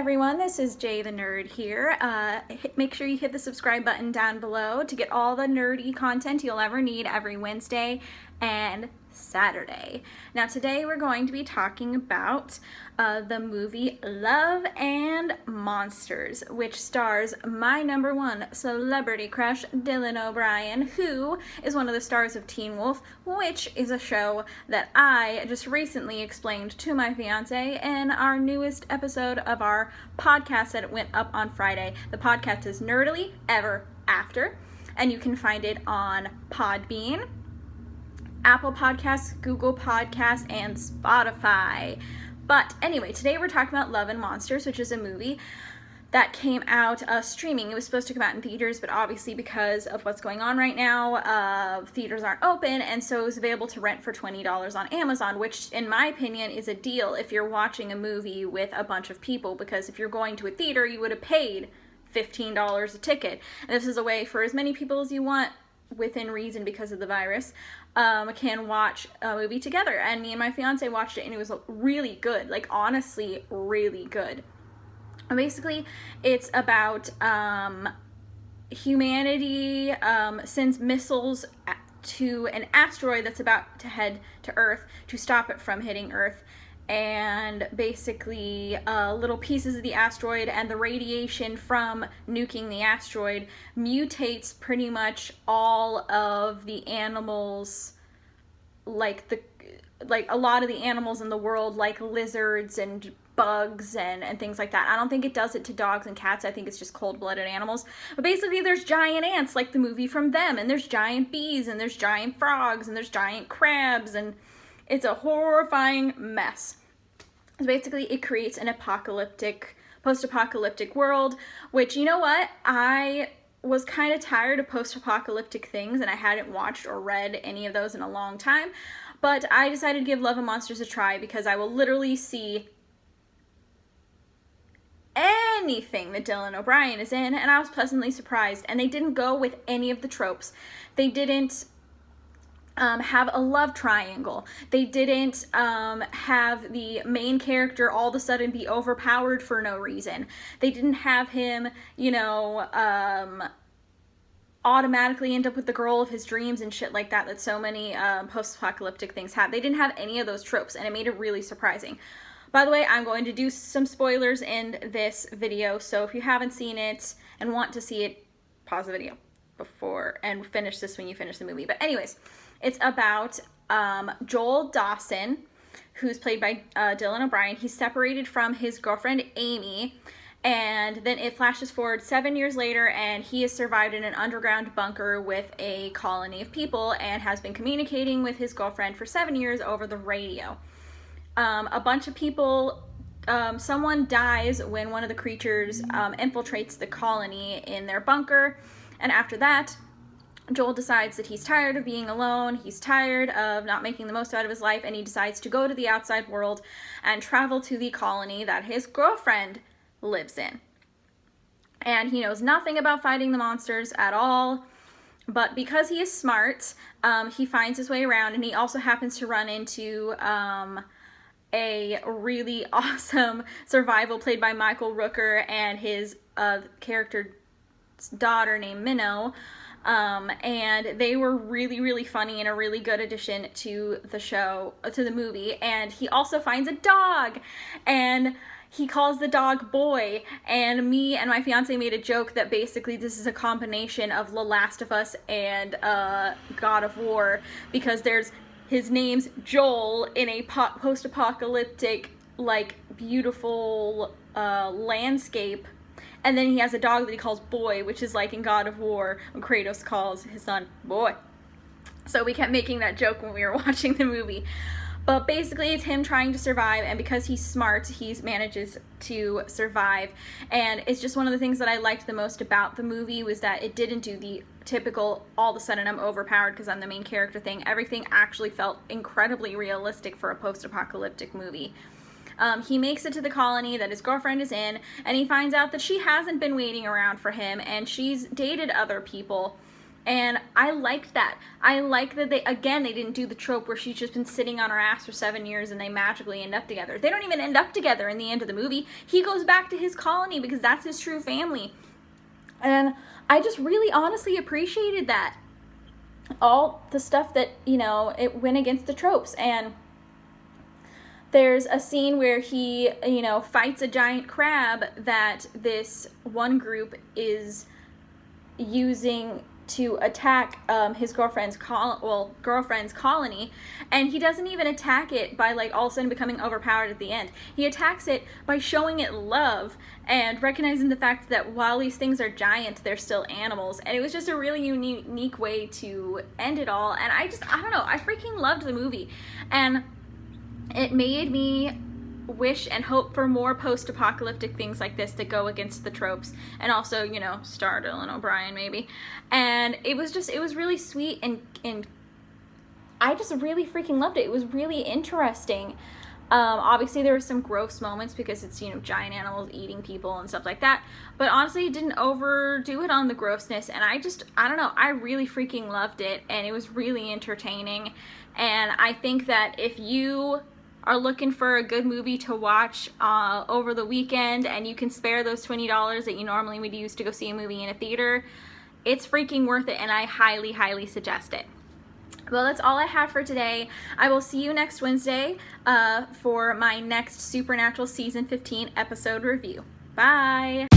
everyone, this is Jay the Nerd here. Make sure you hit the subscribe button down below to get all the nerdy content you'll ever need every Wednesday and Saturday. Now today we're going to be talking about the movie Love and Monsters, which stars my number one celebrity crush, Dylan O'Brien, who is one of the stars of Teen Wolf, which is a show that I just recently explained to my fiance in our newest episode of our podcast that went up on Friday. The podcast is Nerdily Ever After, and you can find it on Podbean, Apple Podcasts, Google Podcasts, and Spotify. But anyway, today we're talking about Love and Monsters, which is a movie that came out streaming. It was supposed to come out in theaters, but obviously because of what's going on right now, theaters aren't open, and so it was available to rent for $20 on Amazon, which in my opinion is a deal if you're watching a movie with a bunch of people, because if you're going to a theater, you would have paid $15 a ticket. And this is a way for as many people as you want, within reason because of the virus, can watch a movie together. And me and my fiance watched it, and it was really good, like honestly really good. And basically it's about humanity sends missiles to an asteroid that's about to head to Earth to stop it from hitting Earth. And basically little pieces of the asteroid and the radiation from nuking the asteroid mutates pretty much all of the animals, like a lot of the animals in the world, like lizards and bugs and things like that. I don't think it does it to dogs and cats. I think it's just cold-blooded animals. But basically there's giant ants like the movie from Them, and there's giant bees, and there's giant frogs, and there's giant crabs, and it's a horrifying mess. So basically it creates an post-apocalyptic world, which, you know what, I was kind of tired of post-apocalyptic things, and I hadn't watched or read any of those in a long time, but I decided to give Love and Monsters a try because I will literally see anything that Dylan O'Brien is in, and I was pleasantly surprised. And they didn't go with any of the tropes. They didn't have a love triangle. They didn't have the main character all of a sudden be overpowered for no reason. They didn't have him, automatically end up with the girl of his dreams and shit like that so many post-apocalyptic things have. They didn't have any of those tropes, and it made it really surprising. By the way, I'm going to do some spoilers in this video, so if you haven't seen it and want to see it, pause the video before and finish this when you finish the movie. But anyways, it's about Joel Dawson, who's played by Dylan O'Brien. He's separated from his girlfriend, Amy, and then it flashes forward 7 years later, and he has survived in an underground bunker with a colony of people and has been communicating with his girlfriend for 7 years over the radio. A bunch of people, someone dies when one of the creatures infiltrates the colony in their bunker, and after that, Joel decides that he's tired of being alone, he's tired of not making the most out of his life, and he decides to go to the outside world and travel to the colony that his girlfriend lives in. And he knows nothing about fighting the monsters at all, but because he is smart, he finds his way around, and he also happens to run into a really awesome survival played by Michael Rooker and his character's daughter named Minnow. And they were really, really funny and a really good addition to the show, to the movie. And he also finds a dog, and he calls the dog Boy, and me and my fiance made a joke that basically this is a combination of The Last of Us and God of War, because his name's Joel in a post-apocalyptic, like, beautiful landscape. And then he has a dog that he calls Boy, which is like in God of War when Kratos calls his son Boy. So we kept making that joke when we were watching the movie. But basically it's him trying to survive, and because he's smart, he manages to survive. And it's just one of the things that I liked the most about the movie was that it didn't do the typical all of a sudden I'm overpowered because I'm the main character thing. Everything actually felt incredibly realistic for a post-apocalyptic movie. He makes it to the colony that his girlfriend is in, and he finds out that she hasn't been waiting around for him, and she's dated other people And I liked that. I like that they didn't do the trope where she's just been sitting on her ass for 7 years and they magically end up together. They don't even end up together in the end of the movie. He goes back to his colony because that's his true family. And I just really honestly appreciated that. All the stuff that, it went against the tropes. And there's a scene where he, fights a giant crab that this one group is using to attack his girlfriend's colony, and he doesn't even attack it by like all of a sudden becoming overpowered at the end. He attacks it by showing it love and recognizing the fact that while these things are giant, they're still animals. And it was just a really unique way to end it all. And I don't know, I freaking loved the movie, and it made me wish and hope for more post-apocalyptic things like this that go against the tropes, and also, star Dylan O'Brien maybe. And it was really sweet, and I just really freaking loved it. It was really interesting. Obviously there were some gross moments because it's, giant animals eating people and stuff like that, but honestly it didn't overdo it on the grossness, and I don't know, I really freaking loved it, and it was really entertaining. And I think that if you are looking for a good movie to watch over the weekend, and you can spare those $20 that you normally would use to go see a movie in a theater, it's freaking worth it, and I highly, highly suggest it. Well, that's all I have for today. I will see you next Wednesday for my next Supernatural Season 15 episode review. Bye!